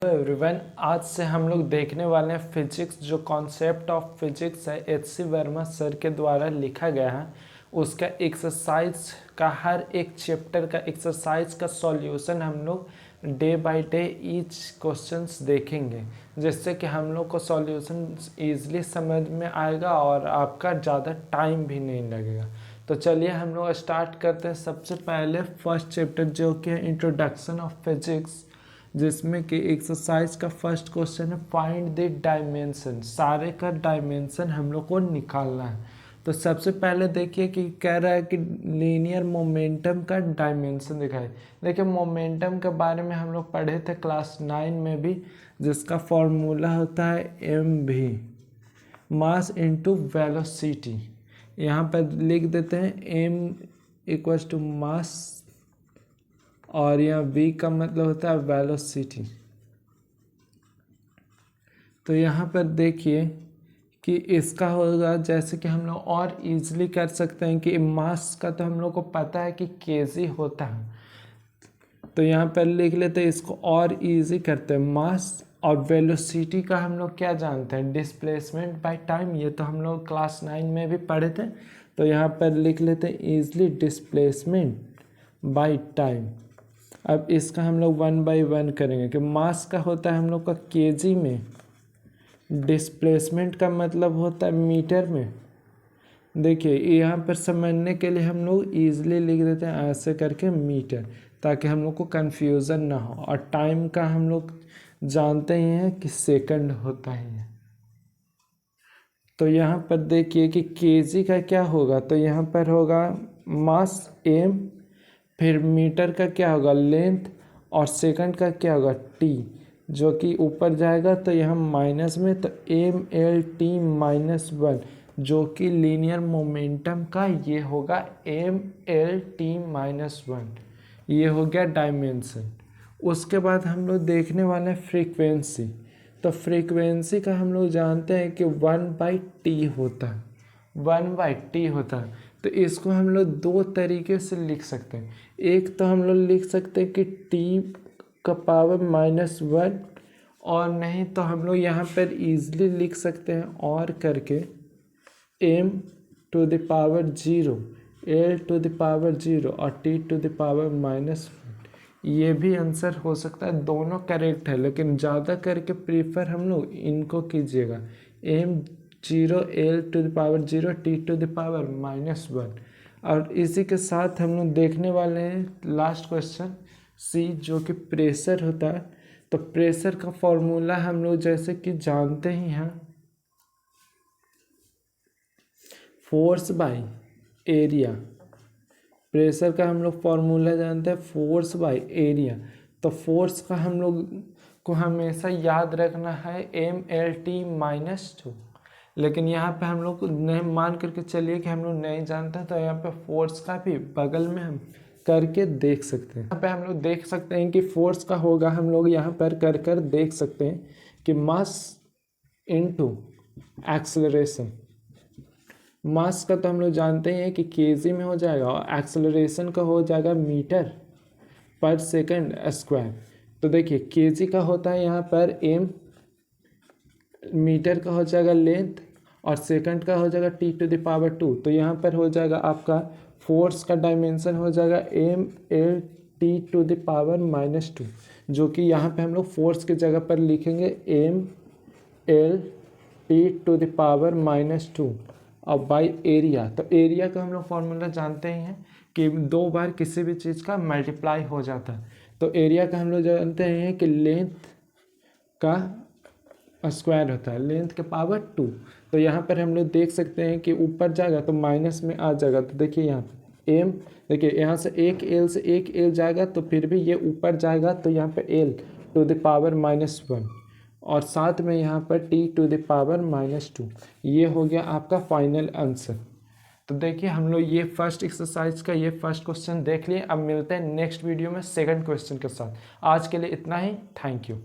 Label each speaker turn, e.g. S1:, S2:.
S1: Everyone, आज से हम लोग देखने वाले हैं फिजिक्स। जो कॉन्सेप्ट ऑफ फिजिक्स है एच.सी. वर्मा सर के द्वारा लिखा गया है, उसका एक्सरसाइज का हर एक चैप्टर का एक्सरसाइज का सॉल्यूशन हम लोग day by day each questions देखेंगे, जिससे कि हम लोग को सॉल्यूशन ईजिली समझ में आएगा और आपका ज़्यादा टाइम भी नहीं लगेगा। तो चलिए हम लोग स्टार्ट करते हैं। सबसे पहले फर्स्ट चैप्टर जो कि है इंट्रोडक्शन ऑफ फिजिक्स, जिसमें कि एक्सरसाइज का फर्स्ट क्वेश्चन है फाइंड द डायमेंशन। सारे का डायमेंशन हम लोग को निकालना है। तो सबसे पहले देखिए कि कह रहा है कि लीनियर मोमेंटम का डायमेंशन दिखाए। देखिए मोमेंटम के बारे में हम लोग पढ़े थे क्लास 9 में भी, जिसका फॉर्मूला होता है mv, मास इनटू वेलोसिटी। यहाँ पर लिख देते हैं m इक्वल्स टू मास और यहाँ v का मतलब होता है वेलोसिटी। तो यहाँ पर देखिए कि इसका होगा, जैसे कि हम लोग और इजीली कर सकते हैं कि मास का तो हम लोग को पता है कि केजी होता है, तो यहाँ पर लिख लेते हैं। इसको और इजी करते हैं। मास और वेलोसिटी का हम लोग क्या जानते हैं, डिस्प्लेसमेंट बाय टाइम। ये तो हम लोग क्लास 9 में भी पढ़े थे। तो यहाँ पर लिख लेते हैं ईजिली डिस्प्लेसमेंट बाय टाइम। अब इसका हम लोग 1/1 करेंगे कि मास का होता है हम लोग का केजी में, डिस्प्लेसमेंट का मतलब होता है मीटर में। देखिए यहाँ पर समझने के लिए हम लोग ईजिली लिख देते हैं ऐसे करके मीटर, ताकि हम लोग को कन्फ्यूज़न ना हो। और टाइम का हम लोग जानते ही हैं कि सेकंड होता है। तो यहाँ पर देखिए कि केजी का क्या होगा, तो यहाँ पर होगा मास m, फिर मीटर का क्या होगा लेंथ, और सेकंड का क्या होगा t, जो कि ऊपर जाएगा तो यहाँ माइनस में, तो mlt-1, जो कि लीनियर मोमेंटम का ये होगा mlt-1। ये हो गया डायमेंशन। उसके बाद हम लोग देखने वाले हैं फ्रीक्वेंसी। तो फ्रीक्वेंसी का हम लोग जानते हैं कि 1/t होता है, 1/t होता है। तो इसको हम लोग दो तरीके से लिख सकते हैं। एक तो हम लोग लिख सकते हैं कि t का पावर -1, और नहीं तो हम लोग यहाँ पर इजीली लिख सकते हैं और करके m⁻0, l⁻0 और t⁻⁻1। ये भी आंसर हो सकता है, दोनों करेक्ट है, लेकिन ज़्यादा करके प्रीफर हम लोग इनको कीजिएगा, m0 l⁻0 t⁻⁻1। और इसी के साथ हम लोग देखने वाले हैं लास्ट क्वेश्चन सी, जो कि प्रेशर होता है। तो प्रेशर का फॉर्मूला हम लोग जैसे कि जानते ही हैं, फोर्स बाय एरिया। प्रेशर का हम लोग फॉर्मूला जानते हैं फोर्स बाय एरिया। तो फोर्स का हम लोग को हमेशा याद रखना है mlt-2, लेकिन यहाँ पे हम लोग नहीं मान करके चलिए कि हम लोग नहीं जानते हैं, तो यहाँ पे फोर्स का भी बगल में हम करके देख सकते हैं। यहाँ पे हम लोग देख सकते हैं कि फोर्स का होगा, हम लोग यहाँ पर कर देख सकते हैं कि मास इनटू एक्सेलरेशन। मास का तो हम लोग जानते हैं कि केजी में हो जाएगा, और एक्सेलरेशन का हो जाएगा मीटर पर सेकंड स्क्वायर। तो देखिए केजी का होता है यहाँ पर m, मीटर का हो जाएगा लेंथ, और सेकंड का हो जाएगा t⁻2। तो यहाँ पर हो जाएगा आपका फोर्स का डायमेंशन हो जाएगा mlt⁻⁻2, जो कि यहाँ पे हम लोग फोर्स की जगह पर लिखेंगे mlt⁻2 और बाय एरिया। तो एरिया का हम लोग फॉर्मूला जानते ही हैं कि 2 बार किसी भी चीज़ का मल्टीप्लाई हो जाता है। तो एरिया का हम लोग जानते हैं कि लेंथ का स्क्वायर होता है, लेंथ के पावर 2। तो यहाँ पर हम लोग देख सकते हैं कि ऊपर जाएगा तो माइनस में आ जाएगा। तो देखिए यहाँ m, देखिए यहाँ से एक l से एक l जाएगा, तो फिर भी ये ऊपर जाएगा, तो यहाँ पे l⁻⁻1, और साथ में यहाँ पर t⁻⁻2। ये हो गया आपका फाइनल आंसर। तो देखिए हम लोग ये फर्स्ट एक्सरसाइज का ये फर्स्ट क्वेश्चन देख लिए। अब मिलते हैं नेक्स्ट वीडियो में सेकंड क्वेश्चन के साथ। आज के लिए इतना ही, थैंक यू।